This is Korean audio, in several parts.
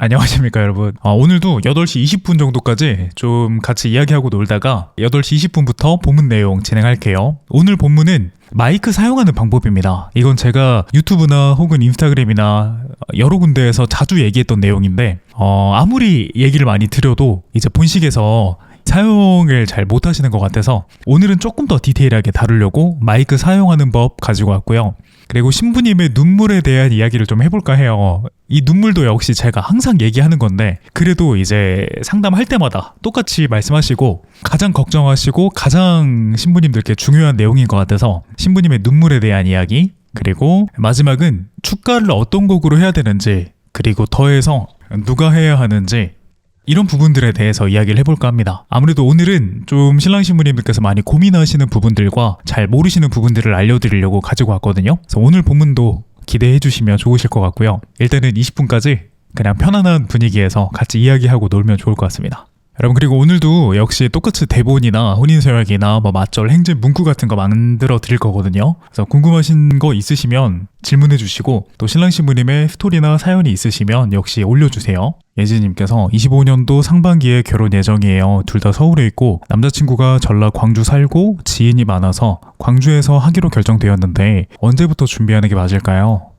안녕하십니까 여러분. 오늘도 8시 20분 정도까지 좀 같이 이야기하고 놀다가 8시 20분부터 본문 내용 진행할게요. 오늘 본문은 마이크 사용하는 방법입니다. 이건 제가 유튜브나 혹은 인스타그램이나 여러 군데에서 자주 얘기했던 내용인데 아무리 얘기를 많이 드려도 이제 본식에서 사용을 잘 못하시는 것 같아서 오늘은 조금 더 디테일하게 다루려고 마이크 사용하는 법 가지고 왔고요. 그리고 신부님의 눈물에 대한 이야기를 좀 해볼까 해요. 이 눈물도 역시 제가 항상 얘기하는 건데 그래도 이제 상담할 때마다 똑같이 말씀하시고 가장 걱정하시고 가장 신부님들께 중요한 내용인 것 같아서 신부님의 눈물에 대한 이야기, 그리고 마지막은 축가를 어떤 곡으로 해야 되는지, 그리고 더해서 누가 해야 하는지, 이런 부분들에 대해서 이야기를 해볼까 합니다. 아무래도 오늘은 좀 신랑 신부님들께서 많이 고민하시는 부분들과 잘 모르시는 부분들을 알려드리려고 가지고 왔거든요. 그래서 오늘 본문도 기대해 주시면 좋으실 것 같고요. 일단은 20분까지 그냥 편안한 분위기에서 같이 이야기하고 놀면 좋을 것 같습니다. 여러분, 그리고 오늘도 역시 똑같이 대본이나 혼인서약이나 맞절, 행진 문구 같은 거 만들어 드릴 거거든요. 그래서 궁금하신 거 있으시면 질문해 주시고, 또 신랑 신부님의 스토리나 사연이 있으시면 역시 올려주세요. 예지님께서 25년도 상반기에 결혼 예정이에요. 둘 다 서울에 있고 남자친구가 전라 광주 살고 지인이 많아서 광주에서 하기로 결정되었는데 언제부터 준비하는 게 맞을까요?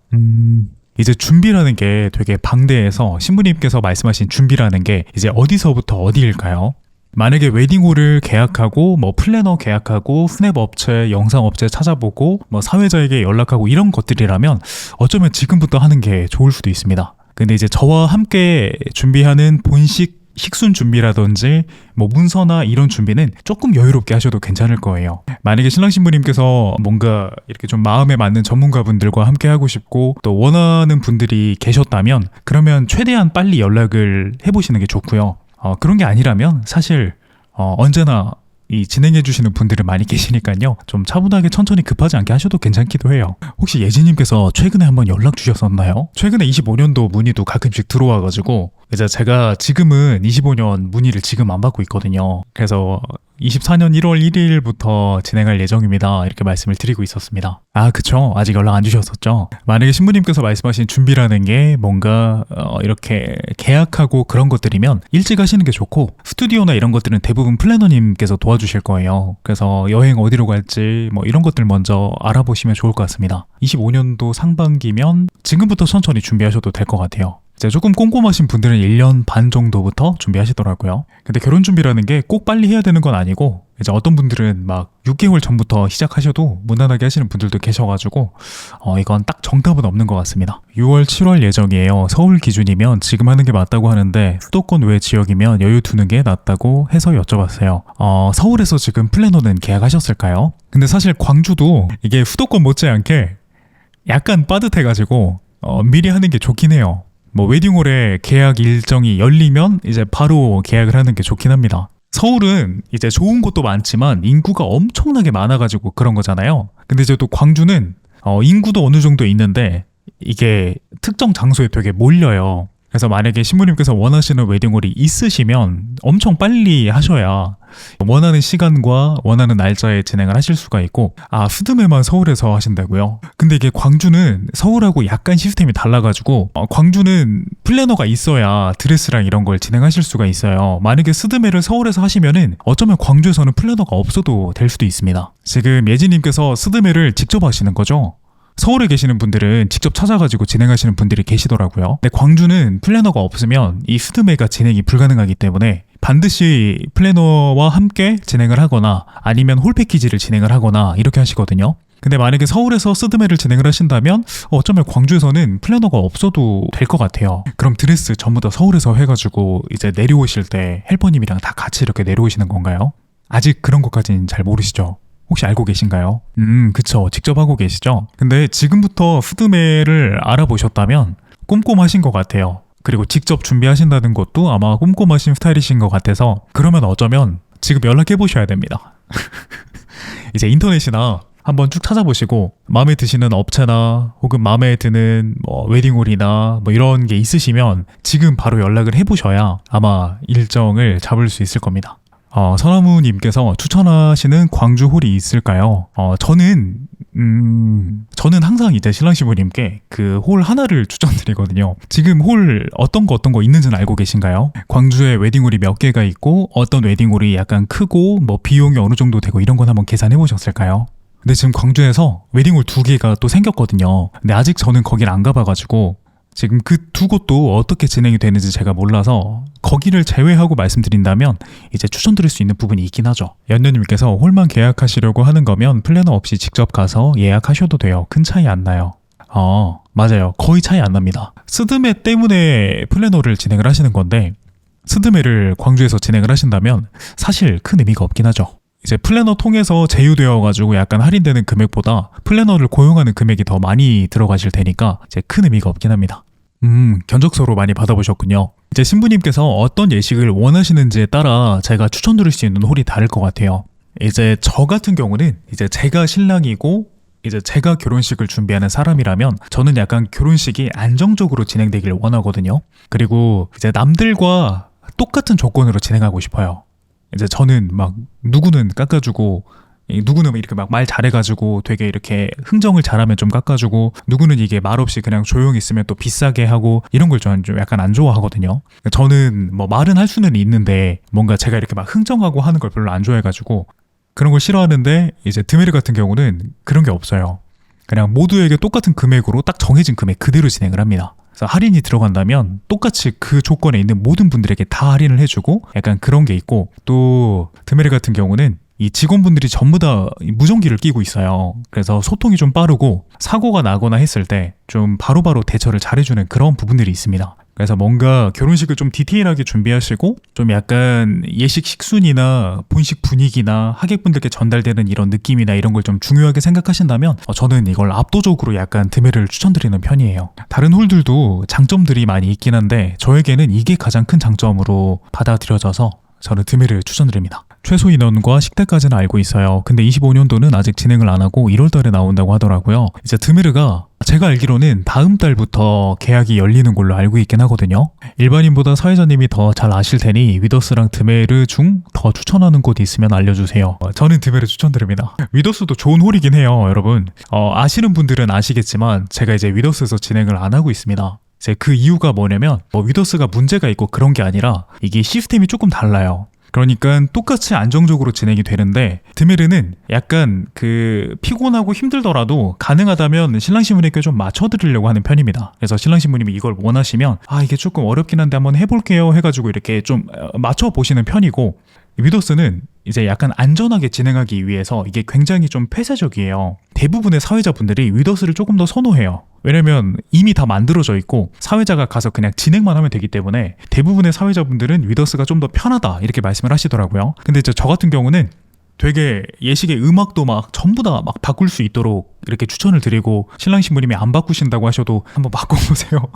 이제 준비라는 게 되게 방대해서 신부님께서 말씀하신 준비라는 게 이제 어디서부터 어디일까요? 만약에 웨딩홀을 계약하고 플래너 계약하고 스냅 업체, 영상 업체 찾아보고 사회자에게 연락하고 이런 것들이라면 어쩌면 지금부터 하는 게 좋을 수도 있습니다. 근데 이제 저와 함께 준비하는 본식 식순 준비라든지 문서나 이런 준비는 조금 여유롭게 하셔도 괜찮을 거예요. 만약에 신랑 신부님께서 뭔가 이렇게 좀 마음에 맞는 전문가분들과 함께 하고 싶고 또 원하는 분들이 계셨다면 그러면 최대한 빨리 연락을 해보시는 게 좋고요. 그런 게 아니라면 사실 언제나 이 진행해주시는 분들은 많이 계시니까요. 좀 차분하게 천천히 급하지 않게 하셔도 괜찮기도 해요. 혹시 예지님께서 최근에 한번 연락 주셨었나요? 최근에 25년도 문의도 가끔씩 들어와가지고 이제 제가 지금은 25년 문의를 지금 안 받고 있거든요. 그래서 24년 1월 1일부터 진행할 예정입니다. 이렇게 말씀을 드리고 있었습니다. 그쵸. 아직 연락 안 주셨었죠. 만약에 신부님께서 말씀하신 준비라는 게 뭔가 이렇게 계약하고 그런 것들이면 일찍 하시는 게 좋고, 스튜디오나 이런 것들은 대부분 플래너님께서 도와주실 거예요. 그래서 여행 어디로 갈지 이런 것들 먼저 알아보시면 좋을 것 같습니다. 25년도 상반기면 지금부터 천천히 준비하셔도 될 것 같아요. 이제 조금 꼼꼼하신 분들은 1년 반 정도부터 준비하시더라고요. 근데 결혼 준비라는 게 꼭 빨리 해야 되는 건 아니고 이제 어떤 분들은 6개월 전부터 시작하셔도 무난하게 하시는 분들도 계셔가지고 이건 딱 정답은 없는 것 같습니다. 6월 7월 예정이에요. 서울 기준이면 지금 하는 게 맞다고 하는데 수도권 외 지역이면 여유 두는 게 낫다고 해서 여쭤봤어요. 서울에서 지금 플래너는 계약하셨을까요? 근데 사실 광주도 이게 수도권 못지않게 약간 빠듯해가지고 미리 하는 게 좋긴 해요. 웨딩홀에 계약 일정이 열리면 이제 바로 계약을 하는 게 좋긴 합니다. 서울은 이제 좋은 곳도 많지만 인구가 엄청나게 많아가지고 그런 거잖아요. 근데 이제 또 광주는 인구도 어느 정도 있는데 이게 특정 장소에 되게 몰려요. 그래서 만약에 신부님께서 원하시는 웨딩홀이 있으시면 엄청 빨리 하셔야 원하는 시간과 원하는 날짜에 진행을 하실 수가 있고, 스드메만 서울에서 하신다고요? 근데 이게 광주는 서울하고 약간 시스템이 달라가지고 광주는 플래너가 있어야 드레스랑 이런 걸 진행하실 수가 있어요. 만약에 스드메를 서울에서 하시면은 어쩌면 광주에서는 플래너가 없어도 될 수도 있습니다. 지금 예지님께서 스드메를 직접 하시는 거죠? 서울에 계시는 분들은 직접 찾아가지고 진행하시는 분들이 계시더라고요. 근데 광주는 플래너가 없으면 이 스드메가 진행이 불가능하기 때문에 반드시 플래너와 함께 진행을 하거나 아니면 홀 패키지를 진행을 하거나 이렇게 하시거든요. 근데 만약에 서울에서 스드메를 진행을 하신다면 어쩌면 광주에서는 플래너가 없어도 될 것 같아요. 그럼 드레스 전부 다 서울에서 해가지고 이제 내려오실 때 헬퍼님이랑 다 같이 이렇게 내려오시는 건가요? 아직 그런 것까지는 잘 모르시죠? 혹시 알고 계신가요? 그쵸. 직접 하고 계시죠? 근데 지금부터 스드메를 알아보셨다면 꼼꼼하신 것 같아요. 그리고 직접 준비하신다는 것도 아마 꼼꼼하신 스타일이신 것 같아서 그러면 어쩌면 지금 연락해 보셔야 됩니다. 이제 인터넷이나 한번 쭉 찾아보시고 마음에 드시는 업체나 혹은 마음에 드는 웨딩홀이나 이런 게 있으시면 지금 바로 연락을 해보셔야 아마 일정을 잡을 수 있을 겁니다. 서나무님께서 추천하시는 광주 홀이 있을까요? 저는 저는 항상 이제 신랑 신부님께 그 홀 하나를 추천드리거든요. 지금 홀 어떤 거 있는지는 알고 계신가요? 광주에 웨딩홀이 몇 개가 있고 어떤 웨딩홀이 약간 크고 뭐 비용이 어느 정도 되고 이런 건 한번 계산해 보셨을까요? 근데 지금 광주에서 웨딩홀 2개가 또 생겼거든요. 근데 아직 저는 거길 안 가봐가지고 지금 그 두 곳도 어떻게 진행이 되는지 제가 몰라서 거기를 제외하고 말씀드린다면 이제 추천드릴 수 있는 부분이 있긴 하죠. 연녀님께서 홀만 계약하시려고 하는 거면 플래너 없이 직접 가서 예약하셔도 돼요. 큰 차이 안 나요. 맞아요. 거의 차이 안 납니다. 스드메 때문에 플래너를 진행을 하시는 건데 스드메를 광주에서 진행을 하신다면 사실 큰 의미가 없긴 하죠. 이제 플래너 통해서 제휴되어가지고 약간 할인되는 금액보다 플래너를 고용하는 금액이 더 많이 들어가실 테니까 이제 큰 의미가 없긴 합니다. 견적서로 많이 받아보셨군요. 이제 신부님께서 어떤 예식을 원하시는지에 따라 제가 추천드릴 수 있는 홀이 다를 것 같아요. 이제 저 같은 경우는 이제 제가 신랑이고 이제 제가 결혼식을 준비하는 사람이라면 저는 약간 결혼식이 안정적으로 진행되길 원하거든요. 그리고 이제 남들과 똑같은 조건으로 진행하고 싶어요. 이제 저는 막 누구는 깎아주고 누구는 이렇게 막 말 잘해가지고 되게 이렇게 흥정을 잘하면 좀 깎아주고 누구는 이게 말없이 그냥 조용히 있으면 또 비싸게 하고 이런 걸 저는 좀 약간 안 좋아하거든요. 저는 뭐 말은 할 수는 있는데 뭔가 제가 이렇게 막 흥정하고 하는 걸 별로 안 좋아해가지고 그런 걸 싫어하는데 이제 드메르 같은 경우는 그런 게 없어요. 그냥 모두에게 똑같은 금액으로 딱 정해진 금액 그대로 진행을 합니다. 그래서 할인이 들어간다면 똑같이 그 조건에 있는 모든 분들에게 다 할인을 해주고 약간 그런 게 있고 또 드메르 같은 경우는 이 직원분들이 전부 다 무전기를 끼고 있어요. 그래서 소통이 좀 빠르고 사고가 나거나 했을 때 좀 바로바로 대처를 잘해주는 그런 부분들이 있습니다. 그래서 뭔가 결혼식을 좀 디테일하게 준비하시고 좀 약간 예식 식순이나 본식 분위기나 하객분들께 전달되는 이런 느낌이나 이런 걸 좀 중요하게 생각하신다면 저는 이걸 압도적으로 약간 드메를 추천드리는 편이에요. 다른 홀들도 장점들이 많이 있긴 한데 저에게는 이게 가장 큰 장점으로 받아들여져서 저는 드메를 추천드립니다. 최소 인원과 식대까지는 알고 있어요. 근데 25년도는 아직 진행을 안 하고 1월 달에 나온다고 하더라고요. 이제 드메르가 제가 알기로는 다음 달부터 계약이 열리는 걸로 알고 있긴 하거든요. 일반인보다 사회자님이 더 잘 아실 테니 위더스랑 드메르 중 더 추천하는 곳이 있으면 알려주세요. 저는 드메르 추천드립니다. 위더스도 좋은 홀이긴 해요, 여러분. 아시는 분들은 아시겠지만 제가 이제 위더스에서 진행을 안 하고 있습니다. 이제 그 이유가 뭐냐면 위더스가 문제가 있고 그런 게 아니라 이게 시스템이 조금 달라요. 그러니까 똑같이 안정적으로 진행이 되는데 드메르는 약간 그 피곤하고 힘들더라도 가능하다면 신랑 신부님께 좀 맞춰드리려고 하는 편입니다. 그래서 신랑 신부님이 이걸 원하시면 이게 조금 어렵긴 한데 한번 해볼게요 해가지고 이렇게 좀 맞춰보시는 편이고 위더스는 이제 약간 안전하게 진행하기 위해서 이게 굉장히 좀 폐쇄적이에요. 대부분의 사회자분들이 위더스를 조금 더 선호해요. 왜냐면 이미 다 만들어져 있고 사회자가 가서 그냥 진행만 하면 되기 때문에 대부분의 사회자분들은 위더스가 좀 더 편하다 이렇게 말씀을 하시더라고요. 근데 이제 저 같은 경우는 되게 예식의 음악도 막 전부 다 막 바꿀 수 있도록 이렇게 추천을 드리고 신랑 신부님이 안 바꾸신다고 하셔도 한번 바꿔보세요.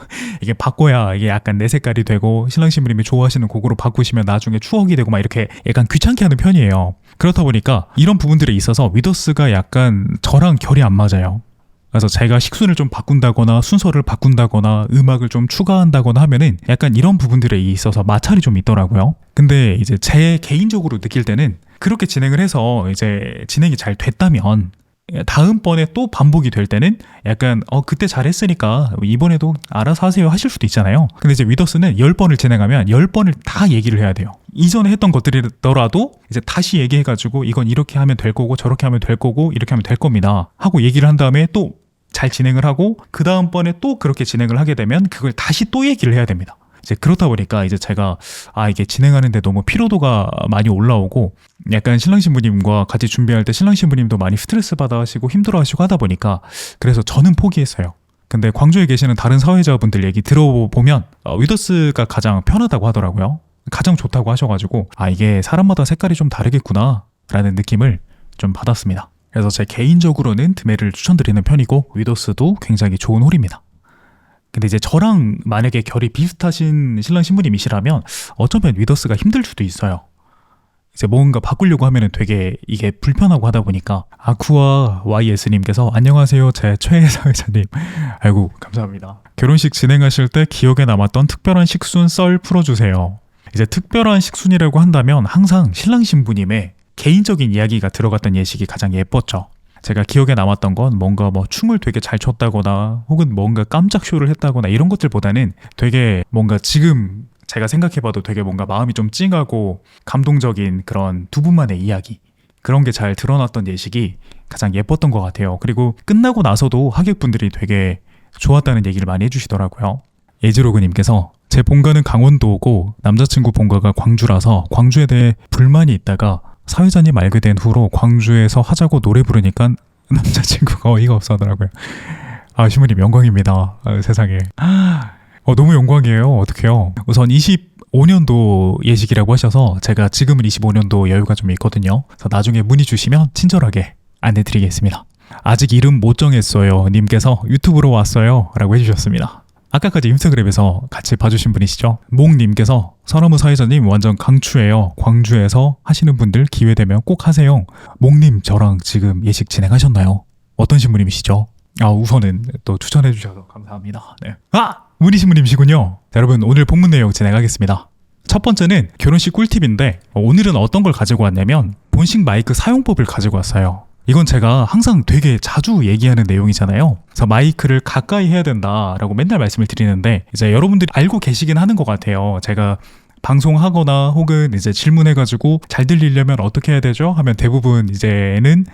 이게 바꿔야 이게 약간 내 색깔이 되고 신랑 신부님이 좋아하시는 곡으로 바꾸시면 나중에 추억이 되고 막 이렇게 약간 귀찮게 하는 편이에요. 그렇다 보니까 이런 부분들에 있어서 위더스가 약간 저랑 결이 안 맞아요. 그래서 제가 식순을 좀 바꾼다거나 순서를 바꾼다거나 음악을 좀 추가한다거나 하면은 약간 이런 부분들에 있어서 마찰이 좀 있더라고요. 근데 이제 제 개인적으로 느낄 때는 그렇게 진행을 해서 이제 진행이 잘 됐다면 다음번에 또 반복이 될 때는 약간 그때 잘했으니까 이번에도 알아서 하세요 하실 수도 있잖아요. 근데 이제 위더스는 10번을 진행하면 10번을 다 얘기를 해야 돼요. 이전에 했던 것들이더라도 이제 다시 얘기해가지고 이건 이렇게 하면 될 거고 저렇게 하면 될 거고 이렇게 하면 될 겁니다 하고 얘기를 한 다음에 또 잘 진행을 하고 그 다음번에 또 그렇게 진행을 하게 되면 그걸 다시 또 얘기를 해야 됩니다. 이제 그렇다 보니까 이제 제가 이게 진행하는데 너무 피로도가 많이 올라오고 약간 신랑 신부님과 같이 준비할 때 신랑 신부님도 많이 스트레스 받아 하시고 힘들어 하시고 하다 보니까 그래서 저는 포기했어요. 근데 광주에 계시는 다른 사회자분들 얘기 들어보면 위더스가 가장 편하다고 하더라고요. 가장 좋다고 하셔가지고 이게 사람마다 색깔이 좀 다르겠구나 라는 느낌을 좀 받았습니다. 그래서 제 개인적으로는 드메를 추천드리는 편이고 위더스도 굉장히 좋은 홀입니다. 근데 이제 저랑 만약에 결이 비슷하신 신랑 신부님이시라면 어쩌면 위더스가 힘들 수도 있어요. 이제 뭔가 바꾸려고 하면은 되게 이게 불편하고 하다 보니까 아쿠아 YS님께서 안녕하세요 제 최애 사회자님. 아이고 감사합니다. 결혼식 진행하실 때 기억에 남았던 특별한 식순 썰 풀어주세요. 이제 특별한 식순이라고 한다면 항상 신랑 신부님의 개인적인 이야기가 들어갔던 예식이 가장 예뻤죠. 제가 기억에 남았던 건 뭔가 뭐 춤을 되게 잘 췄다거나 혹은 뭔가 깜짝 쇼를 했다거나 이런 것들보다는 되게 뭔가 지금 제가 생각해봐도 되게 뭔가 마음이 좀 찡하고 감동적인 그런 두 분만의 이야기, 그런 게 잘 드러났던 예식이 가장 예뻤던 것 같아요. 그리고 끝나고 나서도 하객분들이 되게 좋았다는 얘기를 많이 해주시더라고요. 예지로그님께서 제 본가는 강원도고 남자친구 본가가 광주라서 광주에 대해 불만이 있다가 사회자님 알게 된 후로 광주에서 하자고 노래 부르니까 남자친구가 어이가 없어 하더라고요. 아, 신부님 영광입니다. 아, 세상에. 너무 영광이에요. 어떡해요. 우선 25년도 예식이라고 하셔서 제가 지금은 25년도 여유가 좀 있거든요. 그래서 나중에 문의 주시면 친절하게 안내드리겠습니다. 아직 이름 못 정했어요. 님께서 유튜브로 왔어요. 라고 해주셨습니다. 아까까지 인스타그램에서 같이 봐주신 분이시죠? 몽님께서 서나무 사회자님 완전 강추해요. 광주에서 하시는 분들 기회되면 꼭 하세요. 몽님 저랑 지금 예식 진행하셨나요? 어떤 신부님이시죠? 우선은 또 추천해 주셔서 감사합니다. 네. 문희 신부님이시군요. 자, 여러분 오늘 본문 내용 진행하겠습니다. 첫 번째는 결혼식 꿀팁인데 오늘은 어떤 걸 가지고 왔냐면 본식 마이크 사용법을 가지고 왔어요. 이건 제가 항상 되게 자주 얘기하는 내용이잖아요. 그래서 마이크를 가까이 해야 된다라고 맨날 말씀을 드리는데 이제 여러분들이 알고 계시긴 하는 것 같아요. 제가 방송하거나 혹은 이제 질문해가지고 잘 들리려면 어떻게 해야 되죠? 하면 대부분 이제는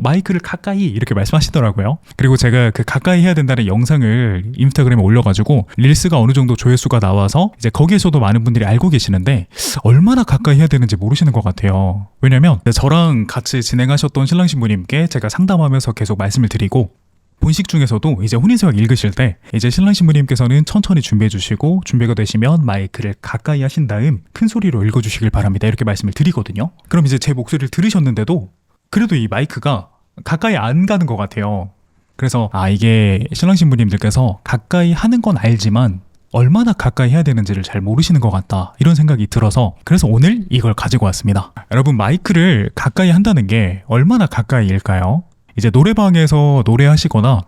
마이크를 가까이 이렇게 말씀하시더라고요. 그리고 제가 그 가까이 해야 된다는 영상을 인스타그램에 올려가지고 릴스가 어느 정도 조회수가 나와서 이제 거기에서도 많은 분들이 알고 계시는데 얼마나 가까이 해야 되는지 모르시는 것 같아요. 왜냐면 저랑 같이 진행하셨던 신랑 신부님께 제가 상담하면서 계속 말씀을 드리고 본식 중에서도 이제 혼인서약 읽으실 때 이제 신랑 신부님께서는 천천히 준비해 주시고 준비가 되시면 마이크를 가까이 하신 다음 큰 소리로 읽어주시길 바랍니다. 이렇게 말씀을 드리거든요. 그럼 이제 제 목소리를 들으셨는데도 그래도 이 마이크가 가까이 안 가는 것 같아요. 그래서 이게 신랑 신부님들께서 가까이 하는 건 알지만 얼마나 가까이 해야 되는지를 잘 모르시는 것 같다, 이런 생각이 들어서 그래서 오늘 이걸 가지고 왔습니다. 여러분, 마이크를 가까이 한다는 게 얼마나 가까이일까요? 이제 노래방에서 노래하시거나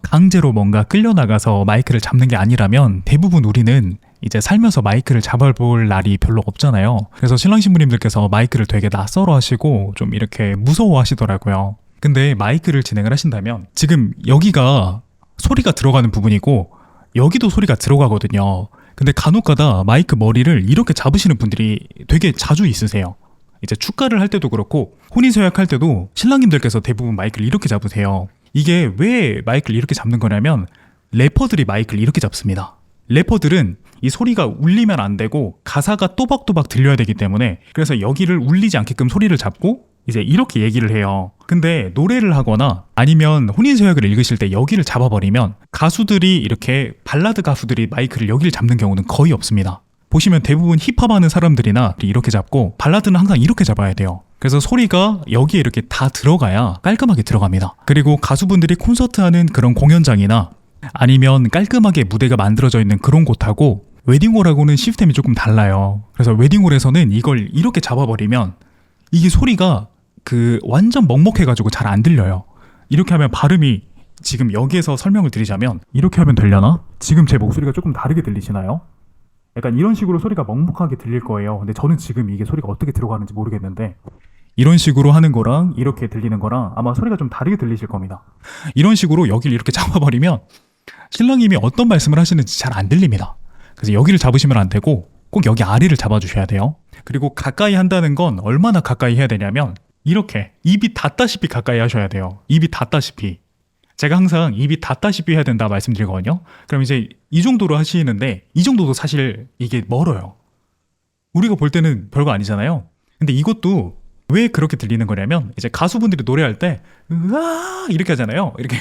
강제로 뭔가 끌려나가서 마이크를 잡는 게 아니라면 대부분 우리는 이제 살면서 마이크를 잡아볼 날이 별로 없잖아요. 그래서 신랑 신부님들께서 마이크를 되게 낯설어 하시고 좀 이렇게 무서워 하시더라고요. 근데 마이크를 진행을 하신다면 지금 여기가 소리가 들어가는 부분이고 여기도 소리가 들어가거든요. 근데 간혹가다 마이크 머리를 이렇게 잡으시는 분들이 되게 자주 있으세요. 이제 축가를 할 때도 그렇고 혼인서약 할 때도 신랑님들께서 대부분 마이크를 이렇게 잡으세요. 이게 왜 마이크를 이렇게 잡는 거냐면 래퍼들이 마이크를 이렇게 잡습니다. 래퍼들은 이 소리가 울리면 안 되고 가사가 또박또박 들려야 되기 때문에 그래서 여기를 울리지 않게끔 소리를 잡고 이제 이렇게 얘기를 해요. 근데 노래를 하거나 아니면 혼인서약을 읽으실 때 여기를 잡아버리면 가수들이 이렇게 발라드 가수들이 마이크를 여기를 잡는 경우는 거의 없습니다. 보시면 대부분 힙합 하는 사람들이나 이렇게 잡고 발라드는 항상 이렇게 잡아야 돼요. 그래서 소리가 여기에 이렇게 다 들어가야 깔끔하게 들어갑니다. 그리고 가수분들이 콘서트 하는 그런 공연장이나 아니면 깔끔하게 무대가 만들어져 있는 그런 곳하고 웨딩홀하고는 시스템이 조금 달라요. 그래서 웨딩홀에서는 이걸 이렇게 잡아버리면 이게 소리가 완전 먹먹해가지고 잘 안 들려요. 이렇게 하면 발음이 지금 여기에서 설명을 드리자면 이렇게 하면 되려나? 지금 제 목소리가 조금 다르게 들리시나요? 약간 이런 식으로 소리가 먹먹하게 들릴 거예요. 근데 저는 지금 이게 소리가 어떻게 들어가는지 모르겠는데 이런 식으로 하는 거랑 이렇게 들리는 거랑 아마 소리가 좀 다르게 들리실 겁니다. 이런 식으로 여기를 이렇게 잡아버리면 신랑님이 어떤 말씀을 하시는지 잘 안 들립니다. 그래서 여기를 잡으시면 안 되고 꼭 여기 아래를 잡아주셔야 돼요. 그리고 가까이 한다는 건 얼마나 가까이 해야 되냐면 이렇게 입이 닿다시피 가까이 하셔야 돼요. 입이 닿다시피. 제가 항상 입이 닿다시피 해야 된다 말씀드리거든요. 그럼 이제 이 정도로 하시는데 이 정도도 사실 이게 멀어요. 우리가 볼 때는 별거 아니잖아요. 근데 이것도 왜 그렇게 들리는 거냐면 이제 가수분들이 노래할 때 으아 이렇게 하잖아요. 이렇게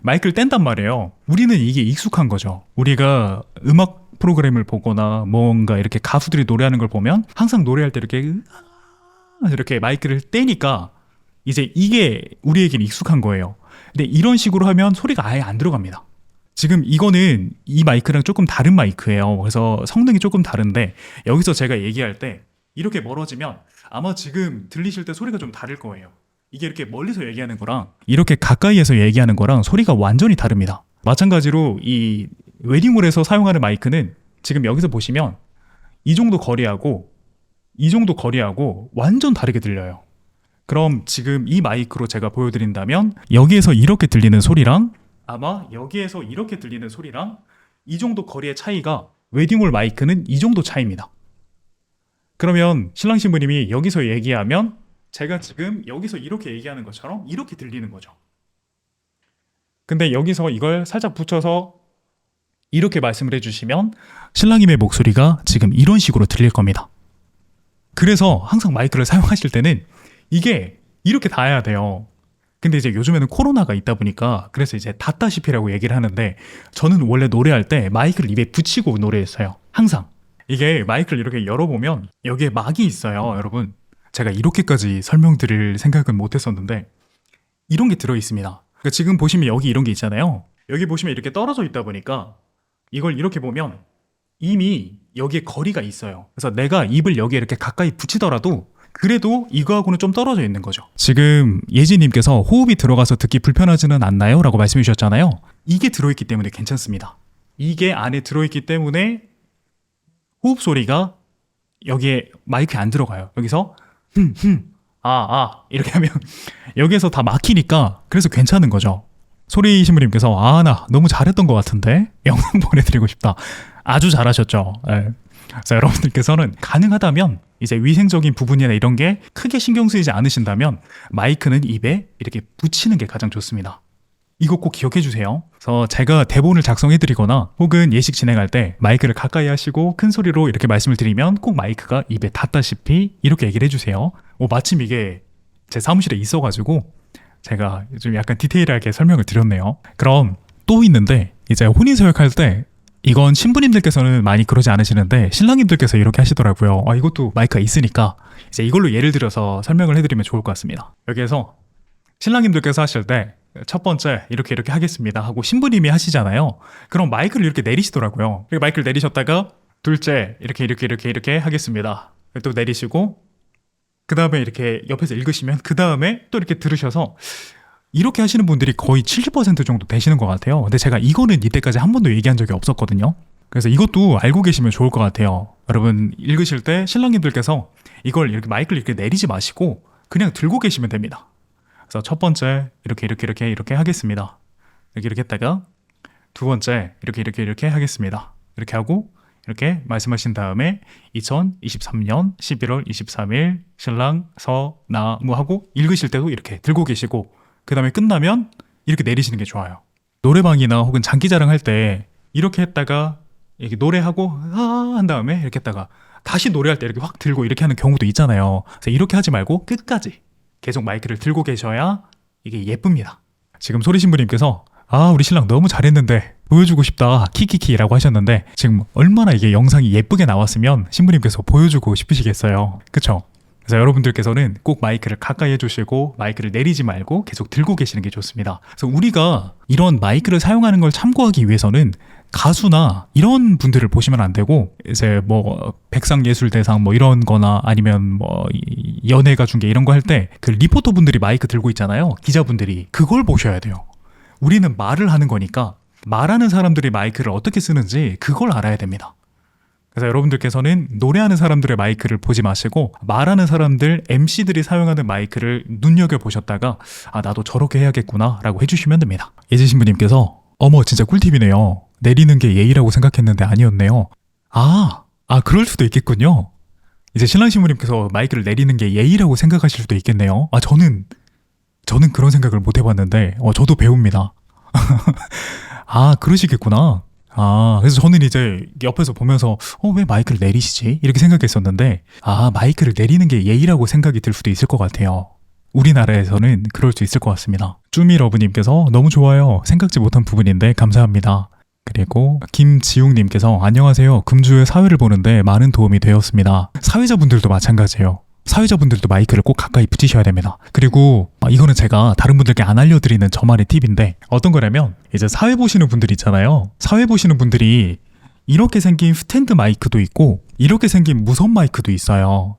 마이크를 뗀단 말이에요. 우리는 이게 익숙한 거죠. 우리가 음악 프로그램을 보거나 뭔가 이렇게 가수들이 노래하는 걸 보면 항상 노래할 때 이렇게 으아 이렇게 마이크를 떼니까 이제 이게 우리에게는 익숙한 거예요. 근데 이런 식으로 하면 소리가 아예 안 들어갑니다. 지금 이거는 이 마이크랑 조금 다른 마이크예요. 그래서 성능이 조금 다른데 여기서 제가 얘기할 때 이렇게 멀어지면 아마 지금 들리실 때 소리가 좀 다를 거예요. 이게 이렇게 멀리서 얘기하는 거랑 이렇게 가까이에서 얘기하는 거랑 소리가 완전히 다릅니다. 마찬가지로 이 웨딩홀에서 사용하는 마이크는 지금 여기서 보시면 이 정도 거리하고 이 정도 거리하고 완전 다르게 들려요. 그럼 지금 이 마이크로 제가 보여드린다면 여기에서 이렇게 들리는 소리랑 아마 여기에서 이렇게 들리는 소리랑 이 정도 거리의 차이가 웨딩홀 마이크는 이 정도 차이입니다. 그러면 신랑 신부님이 여기서 얘기하면 제가 지금 여기서 이렇게 얘기하는 것처럼 이렇게 들리는 거죠. 근데 여기서 이걸 살짝 붙여서 이렇게 말씀을 해주시면 신랑님의 목소리가 지금 이런 식으로 들릴 겁니다. 그래서 항상 마이크를 사용하실 때는 이게 이렇게 닿아야 돼요. 근데 이제 요즘에는 코로나가 있다 보니까 그래서 이제 닿다시피라고 얘기를 하는데 저는 원래 노래할 때 마이크를 입에 붙이고 노래했어요. 항상. 이게 마이크를 이렇게 열어보면 여기에 막이 있어요, 여러분. 제가 이렇게까지 설명드릴 생각은 못했었는데 이런 게 들어있습니다. 그러니까 지금 보시면 여기 이런 게 있잖아요. 여기 보시면 이렇게 떨어져 있다 보니까 이걸 이렇게 보면 이미 여기에 거리가 있어요. 그래서 내가 입을 여기에 이렇게 가까이 붙이더라도 그래도 이거하고는 좀 떨어져 있는 거죠. 지금 예지님께서 호흡이 들어가서 듣기 불편하지는 않나요? 라고 말씀해 주셨잖아요. 이게 들어있기 때문에 괜찮습니다. 이게 안에 들어있기 때문에 호흡 소리가 여기에 마이크에 안 들어가요. 여기서 이렇게 하면 여기에서 다 막히니까 그래서 괜찮은 거죠. 소리 신부님께서 나 너무 잘했던 것 같은데 영상 보내드리고 싶다. 아주 잘하셨죠. 네. 그래서 여러분들께서는 가능하다면 이제 위생적인 부분이나 이런 게 크게 신경 쓰이지 않으신다면 마이크는 입에 이렇게 붙이는 게 가장 좋습니다. 이거 꼭 기억해 주세요. 그래서 제가 대본을 작성해 드리거나 혹은 예식 진행할 때 마이크를 가까이 하시고 큰 소리로 이렇게 말씀을 드리면 꼭 마이크가 입에 닿다시피 이렇게 얘기를 해주세요. 마침 이게 제 사무실에 있어가지고 제가 좀 약간 디테일하게 설명을 드렸네요. 그럼 또 있는데 이제 혼인서약할 때 이건 신부님들께서는 많이 그러지 않으시는데 신랑님들께서 이렇게 하시더라고요. 이것도 마이크가 있으니까 이제 이걸로 예를 들어서 설명을 해드리면 좋을 것 같습니다. 여기에서 신랑님들께서 하실 때 첫 번째 이렇게 하겠습니다 하고 신부님이 하시잖아요. 그럼 마이크를 이렇게 내리시더라고요. 이렇게 마이크를 내리셨다가 둘째 이렇게 하겠습니다. 또 내리시고 그 다음에 이렇게 옆에서 읽으시면 그 다음에 또 이렇게 들으셔서 이렇게 하시는 분들이 거의 70% 정도 되시는 것 같아요. 근데 제가 이거는 이때까지 한 번도 얘기한 적이 없었거든요. 그래서 이것도 알고 계시면 좋을 것 같아요. 여러분 읽으실 때 신랑님들께서 이걸 이렇게 마이크를 이렇게 내리지 마시고 그냥 들고 계시면 됩니다. 그래서 첫 번째 이렇게 하겠습니다. 이렇게 했다가 두 번째 이렇게 하겠습니다. 이렇게 하고 이렇게 말씀하신 다음에 2023년 11월 23일 신랑 서나무 하고 읽으실 때도 이렇게 들고 계시고 그 다음에 끝나면 이렇게 내리시는 게 좋아요. 노래방이나 혹은 장기자랑 할 때 이렇게 했다가 이렇게 노래하고 한 다음에 이렇게 했다가 다시 노래할 때 이렇게 확 들고 이렇게 하는 경우도 있잖아요. 그래서 이렇게 하지 말고 끝까지 계속 마이크를 들고 계셔야 이게 예쁩니다. 지금 소리 신부님께서 우리 신랑 너무 잘했는데 보여주고 싶다 키키키라고 하셨는데 지금 얼마나 이게 영상이 예쁘게 나왔으면 신부님께서 보여주고 싶으시겠어요. 그쵸? 그래서 여러분들께서는 꼭 마이크를 가까이 해주시고 마이크를 내리지 말고 계속 들고 계시는 게 좋습니다. 그래서 우리가 이런 마이크를 사용하는 걸 참고하기 위해서는 가수나 이런 분들을 보시면 안 되고 이제 뭐 백상예술대상 뭐 이런 거나 아니면 뭐 연예가 중계 이런 거 할 때 그 리포터 분들이 마이크 들고 있잖아요. 기자분들이 그걸 보셔야 돼요. 우리는 말을 하는 거니까 말하는 사람들이 마이크를 어떻게 쓰는지 그걸 알아야 됩니다. 그래서 여러분들께서는 노래하는 사람들의 마이크를 보지 마시고 말하는 사람들, MC들이 사용하는 마이크를 눈여겨보셨다가 나도 저렇게 해야겠구나 라고 해주시면 됩니다. 예지신부님께서 어머 진짜 꿀팁이네요. 내리는 게 예의라고 생각했는데 아니었네요. 그럴 수도 있겠군요. 이제 신랑 신부님께서 마이크를 내리는 게 예의라고 생각하실 수도 있겠네요. 저는 그런 생각을 못 해봤는데 저도 배웁니다. 그러시겠구나. 그래서 저는 이제 옆에서 보면서 왜 마이크를 내리시지? 이렇게 생각했었는데 마이크를 내리는 게 예의라고 생각이 들 수도 있을 것 같아요. 우리나라에서는 그럴 수 있을 것 같습니다. 쭈미러브님께서 너무 좋아요. 생각지 못한 부분인데 감사합니다. 그리고 김지웅님께서 안녕하세요. 금주에 사회를 보는데 많은 도움이 되었습니다. 사회자분들도 마찬가지예요. 사회자분들도 마이크를 꼭 가까이 붙이셔야 됩니다. 그리고 이거는 제가 다른 분들께 안 알려드리는 저만의 팁인데 어떤 거냐면 이제 사회 보시는 분들 있잖아요. 사회 보시는 분들이 이렇게 생긴 스탠드 마이크도 있고 이렇게 생긴 무선 마이크도 있어요.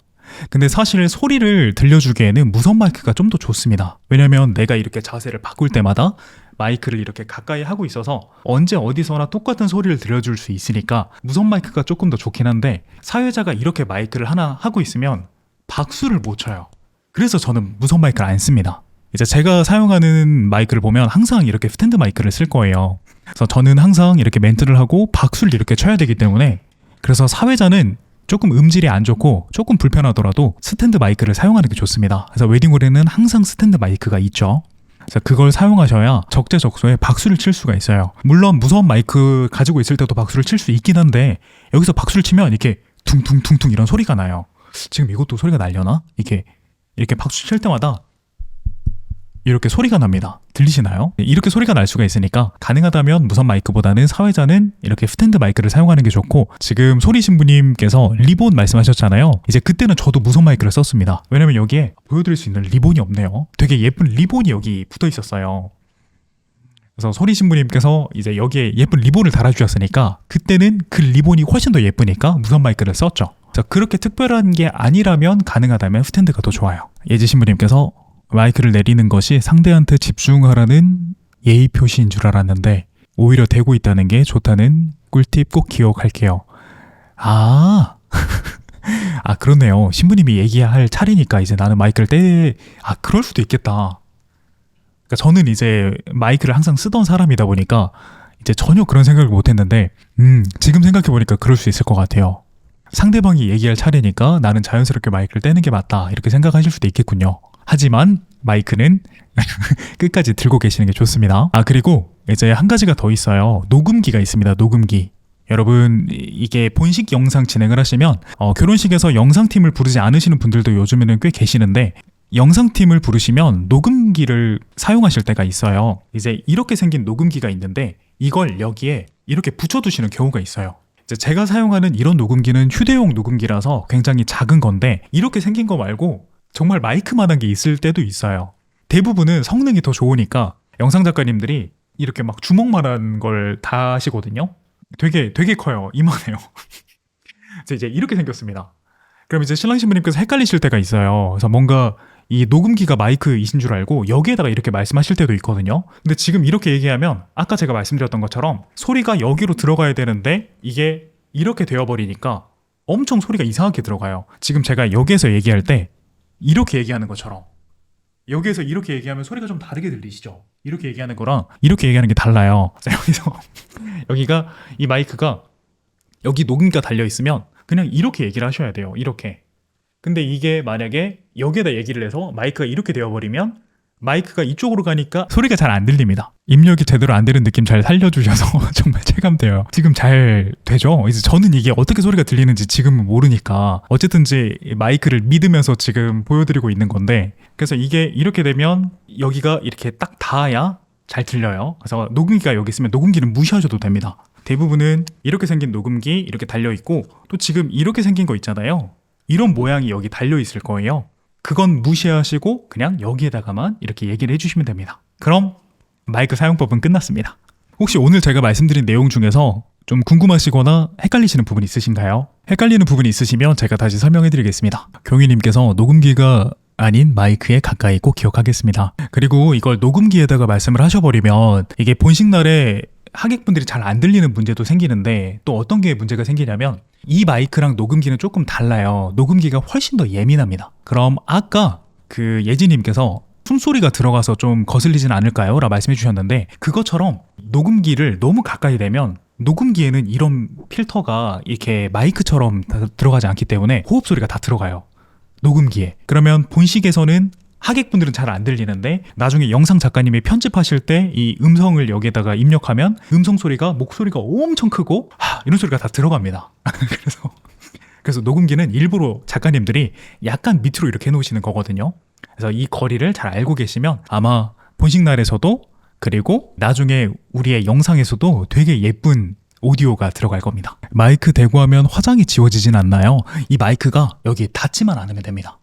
근데 사실 소리를 들려주기에는 무선 마이크가 좀 더 좋습니다. 왜냐면 내가 이렇게 자세를 바꿀 때마다 마이크를 이렇게 가까이 하고 있어서 언제 어디서나 똑같은 소리를 들려줄 수 있으니까 무선 마이크가 조금 더 좋긴 한데 사회자가 이렇게 마이크를 하나 하고 있으면 박수를 못 쳐요. 그래서 저는 무선 마이크를 안 씁니다. 이제 제가 사용하는 마이크를 보면 항상 이렇게 스탠드 마이크를 쓸 거예요. 그래서 저는 항상 이렇게 멘트를 하고 박수를 이렇게 쳐야 되기 때문에, 그래서 사회자는 조금 음질이 안 좋고 조금 불편하더라도 스탠드 마이크를 사용하는 게 좋습니다. 그래서 웨딩홀에는 항상 스탠드 마이크가 있죠. 그래서 그걸 사용하셔야 적재적소에 박수를 칠 수가 있어요. 물론 무선 마이크 가지고 있을 때도 박수를 칠 수 있긴 한데, 여기서 박수를 치면 이렇게 퉁퉁퉁퉁 이런 소리가 나요. 지금 이것도 소리가 날려나? 이렇게 박수 칠 때마다 이렇게 소리가 납니다. 들리시나요? 이렇게 소리가 날 수가 있으니까 가능하다면 무선 마이크보다는 사회자는 이렇게 스탠드 마이크를 사용하는 게 좋고, 지금 소리 신부님께서 리본 말씀하셨잖아요. 이제 그때는 저도 무선 마이크를 썼습니다. 왜냐면 여기에 보여드릴 수 있는 리본이 없네요. 되게 예쁜 리본이 여기 붙어 있었어요. 그래서 소리 신부님께서 이제 여기에 예쁜 리본을 달아주셨으니까 그때는 그 리본이 훨씬 더 예쁘니까 무선 마이크를 썼죠. 그렇게 특별한 게 아니라면 가능하다면 스탠드가 더 좋아요. 예지 신부님께서 마이크를 내리는 것이 상대한테 집중하라는 예의 표시인 줄 알았는데 오히려 대고 있다는 게 좋다는 꿀팁 꼭 기억할게요. 아 그렇네요. 신부님이 얘기할 차례니까 이제 나는 마이크를 그럴 수도 있겠다. 그러니까 저는 이제 마이크를 항상 쓰던 사람이다 보니까 이제 전혀 그런 생각을 못 했는데, 지금 생각해 보니까 그럴 수 있을 것 같아요. 상대방이 얘기할 차례니까 나는 자연스럽게 마이크를 떼는 게 맞다, 이렇게 생각하실 수도 있겠군요. 하지만 마이크는 끝까지 들고 계시는 게 좋습니다. 그리고 이제 한 가지가 더 있어요. 녹음기가 있습니다. 녹음기. 여러분, 이게 본식 영상 진행을 하시면 결혼식에서 영상팀을 부르지 않으시는 분들도 요즘에는 꽤 계시는데, 영상팀을 부르시면 녹음기를 사용하실 때가 있어요. 이제 이렇게 생긴 녹음기가 있는데 이걸 여기에 이렇게 붙여두시는 경우가 있어요. 이제 제가 사용하는 이런 녹음기는 휴대용 녹음기라서 굉장히 작은 건데, 이렇게 생긴 거 말고 정말 마이크만한 게 있을 때도 있어요. 대부분은 성능이 더 좋으니까 영상 작가님들이 이렇게 막 주먹만한 걸 다 하시거든요. 되게 커요. 이만해요. 이제 이렇게 생겼습니다. 그럼 이제 신랑 신부님께서 헷갈리실 때가 있어요. 그래서 뭔가 이 녹음기가 마이크이신 줄 알고 여기에다가 이렇게 말씀하실 때도 있거든요. 근데 지금 이렇게 얘기하면 아까 제가 말씀드렸던 것처럼 소리가 여기로 들어가야 되는데 이게 이렇게 되어버리니까 엄청 소리가 이상하게 들어가요. 지금 제가 여기에서 얘기할 때 이렇게 얘기하는 것처럼, 여기에서 이렇게 얘기하면 소리가 좀 다르게 들리시죠? 이렇게 얘기하는 거랑 이렇게 얘기하는 게 달라요. 여기서 여기가 이 마이크가 여기 녹음기가 달려 있으면 그냥 이렇게 얘기를 하셔야 돼요. 이렇게. 근데 이게 만약에 여기에다 얘기를 해서 마이크가 이렇게 되어버리면 마이크가 이쪽으로 가니까 소리가 잘 안 들립니다. 입력이 제대로 안 되는 느낌 잘 살려주셔서 정말 체감돼요. 지금 잘 되죠? 이제 저는 이게 어떻게 소리가 들리는지 지금은 모르니까 어쨌든지 마이크를 믿으면서 지금 보여드리고 있는 건데, 그래서 이게 이렇게 되면 여기가 이렇게 딱 닿아야 잘 들려요. 그래서 녹음기가 여기 있으면 녹음기는 무시하셔도 됩니다. 대부분은 이렇게 생긴 녹음기 이렇게 달려있고, 또 지금 이렇게 생긴 거 있잖아요. 이런 모양이 여기 달려있을 거예요. 그건 무시하시고 그냥 여기에다가만 이렇게 얘기를 해주시면 됩니다. 그럼 마이크 사용법은 끝났습니다. 혹시 오늘 제가 말씀드린 내용 중에서 좀 궁금하시거나 헷갈리시는 부분 있으신가요? 헷갈리는 부분이 있으시면 제가 다시 설명해드리겠습니다. 경희님께서 녹음기가 아닌 마이크에 가까이 꼭 기억하겠습니다. 그리고 이걸 녹음기에다가 말씀을 하셔버리면 이게 본식 날에 하객분들이 잘 안 들리는 문제도 생기는데, 또 어떤 게 문제가 생기냐면 이 마이크랑 녹음기는 조금 달라요. 녹음기가 훨씬 더 예민합니다. 그럼 아까 그 예지님께서 숨소리가 들어가서 좀 거슬리진 않을까요? 라고 말씀해 주셨는데, 그것처럼 녹음기를 너무 가까이 대면 녹음기에는 이런 필터가 이렇게 마이크처럼 들어가지 않기 때문에 호흡 소리가 다 들어가요. 녹음기에. 그러면 본식에서는 하객분들은 잘 안 들리는데 나중에 영상 작가님이 편집하실 때 이 음성을 여기에다가 입력하면 음성 소리가, 목소리가 엄청 크고 이런 소리가 다 들어갑니다. 그래서 녹음기는 일부러 작가님들이 약간 밑으로 이렇게 해놓으시는 거거든요. 그래서 이 거리를 잘 알고 계시면 아마 본식 날에서도, 그리고 나중에 우리의 영상에서도 되게 예쁜 오디오가 들어갈 겁니다. 마이크 대고 하면 화장이 지워지진 않나요? 이 마이크가 여기 닿지만 않으면 됩니다.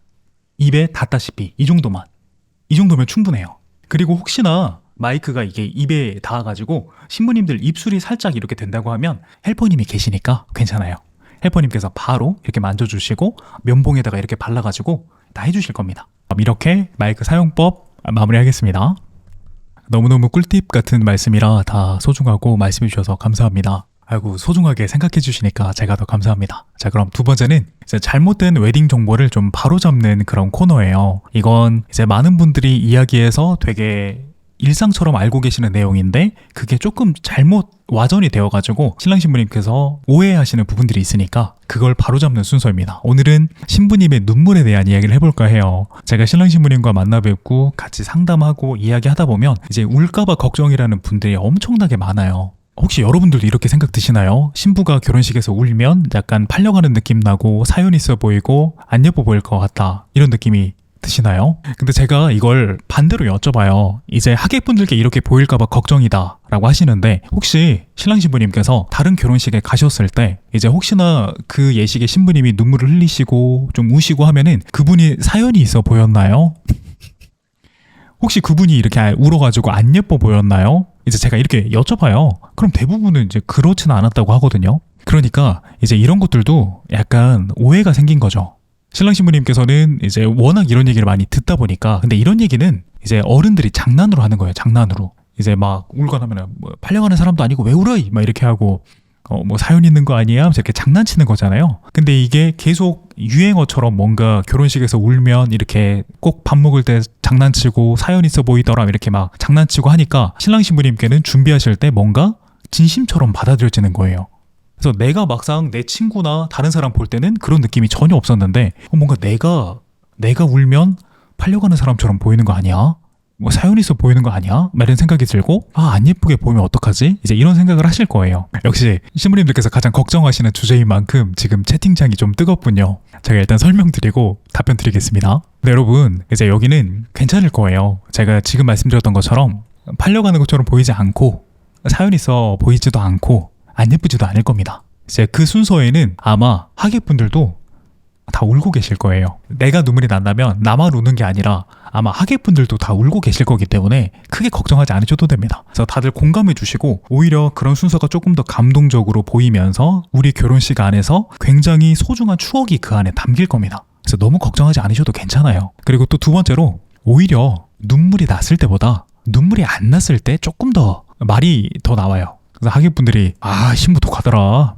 입에 닿다시피 이 정도면 충분해요. 그리고 혹시나 마이크가 이게 입에 닿아가지고 신부님들 입술이 살짝 이렇게 된다고 하면 헬퍼님이 계시니까 괜찮아요. 헬퍼님께서 바로 이렇게 만져주시고 면봉에다가 이렇게 발라가지고 다 해주실 겁니다. 이렇게 마이크 사용법 마무리하겠습니다. 너무너무 꿀팁 같은 말씀이라 다 소중하고 말씀해 주셔서 감사합니다. 아이고, 소중하게 생각해 주시니까 제가 더 감사합니다. 자, 그럼 두 번째는 이제 잘못된 웨딩 정보를 좀 바로잡는 그런 코너예요. 이건 이제 많은 분들이 이야기해서 되게 일상처럼 알고 계시는 내용인데 그게 조금 잘못 와전이 되어가지고 신랑 신부님께서 오해하시는 부분들이 있으니까 그걸 바로잡는 순서입니다. 오늘은 신부님의 눈물에 대한 이야기를 해볼까 해요. 제가 신랑 신부님과 만나 뵙고 같이 상담하고 이야기하다 보면 이제 울까봐 걱정이라는 분들이 엄청나게 많아요. 혹시 여러분들도 이렇게 생각 드시나요? 신부가 결혼식에서 울면 약간 팔려가는 느낌 나고 사연 있어 보이고 안 예뻐 보일 것 같다, 이런 느낌이 드시나요? 근데 제가 이걸 반대로 여쭤봐요. 이제 하객분들께 이렇게 보일까봐 걱정이다 라고 하시는데, 혹시 신랑 신부님께서 다른 결혼식에 가셨을 때 이제 혹시나 그 예식에 신부님이 눈물을 흘리시고 좀 우시고 하면은 그분이 사연이 있어 보였나요? 혹시 그분이 이렇게 울어가지고 안 예뻐 보였나요? 이제 제가 이렇게 여쭤봐요. 그럼 대부분은 이제 그렇지는 않았다고 하거든요. 그러니까 이제 이런 것들도 약간 오해가 생긴 거죠. 신랑 신부님께서는 이제 워낙 이런 얘기를 많이 듣다 보니까, 근데 이런 얘기는 이제 어른들이 장난으로 하는 거예요. 장난으로. 이제 막 울거나 하면 뭐 팔려가는 사람도 아니고 왜 울어? 막 이렇게 하고 뭐 사연 있는 거 아니야? 하면서 이렇게 장난치는 거잖아요. 근데 이게 계속 유행어처럼 뭔가 결혼식에서 울면 이렇게 꼭 밥 먹을 때 장난치고 사연 있어 보이더라 이렇게 막 장난치고 하니까 신랑 신부님께는 준비하실 때 뭔가 진심처럼 받아들여지는 거예요. 그래서 내가 막상 내 친구나 다른 사람 볼 때는 그런 느낌이 전혀 없었는데 뭔가 내가 울면 팔려가는 사람처럼 보이는 거 아니야? 뭐 사연 있어 보이는 거 아니야? 막 이런 생각이 들고 안 예쁘게 보이면 어떡하지? 이제 이런 생각을 하실 거예요. 역시 신부님들께서 가장 걱정하시는 주제인 만큼 지금 채팅창이 좀 뜨겁군요. 제가 일단 설명드리고 답변 드리겠습니다. 네, 여러분, 이제 여기는 괜찮을 거예요. 제가 지금 말씀드렸던 것처럼 팔려가는 것처럼 보이지 않고 사연 있어 보이지도 않고 안 예쁘지도 않을 겁니다. 이제 그 순서에는 아마 하객분들도 다 울고 계실 거예요. 내가 눈물이 난다면 나만 우는 게 아니라 아마 하객분들도 다 울고 계실 거기 때문에 크게 걱정하지 않으셔도 됩니다. 그래서 다들 공감해 주시고 오히려 그런 순서가 조금 더 감동적으로 보이면서 우리 결혼식 안에서 굉장히 소중한 추억이 그 안에 담길 겁니다. 그래서 너무 걱정하지 않으셔도 괜찮아요. 그리고 또 두 번째로 오히려 눈물이 났을 때보다 눈물이 안 났을 때 조금 더 말이 더 나와요. 그래서 하객분들이 신부 독하더라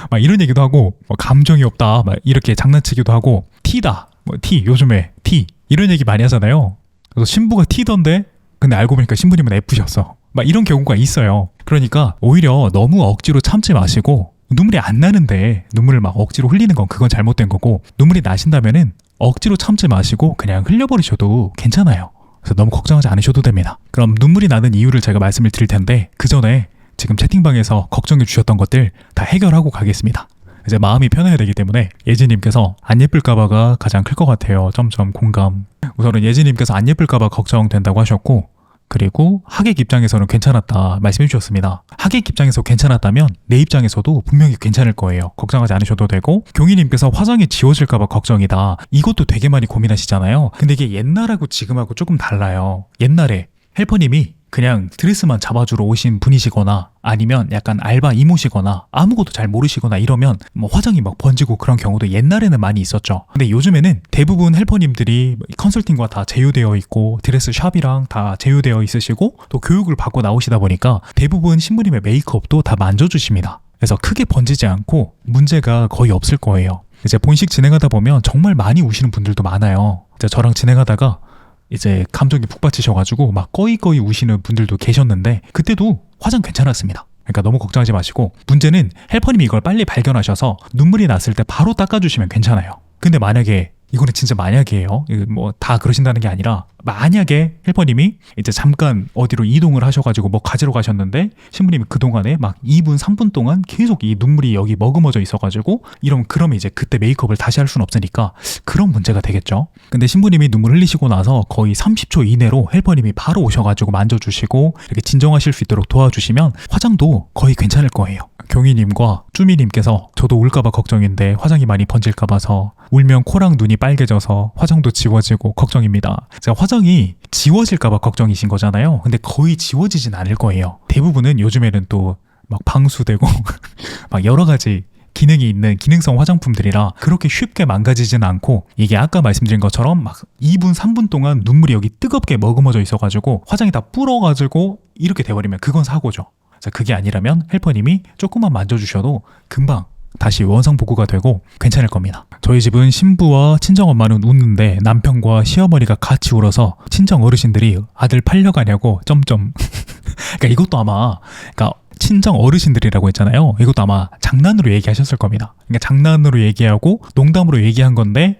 막 이런 얘기도 하고 감정이 없다 막 이렇게 장난치기도 하고 티다 티 요즘에 티 이런 얘기 많이 하잖아요. 그래서 신부가 티던데 근데 알고 보니까 신부님은 F셨어 막 이런 경우가 있어요. 그러니까 오히려 너무 억지로 참지 마시고 눈물이 안 나는데 눈물을 막 억지로 흘리는 건 그건 잘못된 거고, 눈물이 나신다면은 억지로 참지 마시고 그냥 흘려버리셔도 괜찮아요. 그래서 너무 걱정하지 않으셔도 됩니다. 그럼 눈물이 나는 이유를 제가 말씀을 드릴 텐데 그 전에 지금 채팅방에서 걱정해 주셨던 것들 다 해결하고 가겠습니다. 이제 마음이 편해야 되기 때문에 예지님께서 안 예쁠까봐가 가장 클 것 같아요. 점점 공감. 우선은 예지님께서 안 예쁠까봐 걱정된다고 하셨고, 그리고 하객 입장에서는 괜찮았다 말씀해 주셨습니다. 하객 입장에서 괜찮았다면 내 입장에서도 분명히 괜찮을 거예요. 걱정하지 않으셔도 되고, 경희님께서 화장이 지워질까봐 걱정이다. 이것도 되게 많이 고민하시잖아요. 근데 이게 옛날하고 지금하고 조금 달라요. 옛날에 헬퍼님이 그냥 드레스만 잡아주러 오신 분이시거나 아니면 약간 알바 이모시거나 아무것도 잘 모르시거나 이러면 뭐 화장이 막 번지고 그런 경우도 옛날에는 많이 있었죠. 근데 요즘에는 대부분 헬퍼님들이 컨설팅과 다 제휴되어 있고 드레스 샵이랑 다 제휴되어 있으시고 또 교육을 받고 나오시다 보니까 대부분 신부님의 메이크업도 다 만져주십니다. 그래서 크게 번지지 않고 문제가 거의 없을 거예요. 이제 본식 진행하다 보면 정말 많이 우시는 분들도 많아요. 이제 저랑 진행하다가 이제 감정이 푹 받치셔가지고 막 꺼이꺼이 우시는 분들도 계셨는데 그때도 화장 괜찮았습니다. 그러니까 너무 걱정하지 마시고, 문제는 헬퍼님이 이걸 빨리 발견하셔서 눈물이 났을 때 바로 닦아주시면 괜찮아요. 근데 만약에 이거는 진짜 만약이에요. 뭐 다 그러신다는 게 아니라 만약에 헬퍼님이 이제 잠깐 어디로 이동을 하셔가지고 뭐 가지러 가셨는데 신부님이 그동안에 막 2분 3분 동안 계속 이 눈물이 여기 머금어져 있어가지고 그러면 이제 그때 메이크업을 다시 할 수는 없으니까 그런 문제가 되겠죠. 근데 신부님이 눈물 흘리시고 나서 거의 30초 이내로 헬퍼님이 바로 오셔가지고 만져주시고 이렇게 진정하실 수 있도록 도와주시면 화장도 거의 괜찮을 거예요. 경희님과 쭈미님께서 저도 울까봐 걱정인데 화장이 많이 번질까봐서 울면 코랑 눈이 빨개져서 화장도 지워지고 걱정입니다. 제가 화장이 지워질까봐 걱정이신 거잖아요. 근데 거의 지워지진 않을 거예요. 대부분은 요즘에는 또 막 방수되고 막 여러 가지 기능이 있는 기능성 화장품들이라 그렇게 쉽게 망가지진 않고, 이게 아까 말씀드린 것처럼 막 2분 3분 동안 눈물이 여기 뜨겁게 머금어져 있어가지고 화장이 다 불어가지고 이렇게 돼버리면 그건 사고죠. 자, 그게 아니라면 헬퍼님이 조금만 만져주셔도 금방 다시 원상복구가 되고 괜찮을 겁니다. 저희 집은 신부와 친정엄마는 웃는데 남편과 시어머니가 같이 울어서 친정 어르신들이 아들 팔려가냐고 점점 그러니까 이것도 아마 그러니까 친정 어르신들이라고 했잖아요. 이것도 아마 장난으로 얘기하셨을 겁니다. 그러니까 장난으로 얘기하고 농담으로 얘기한 건데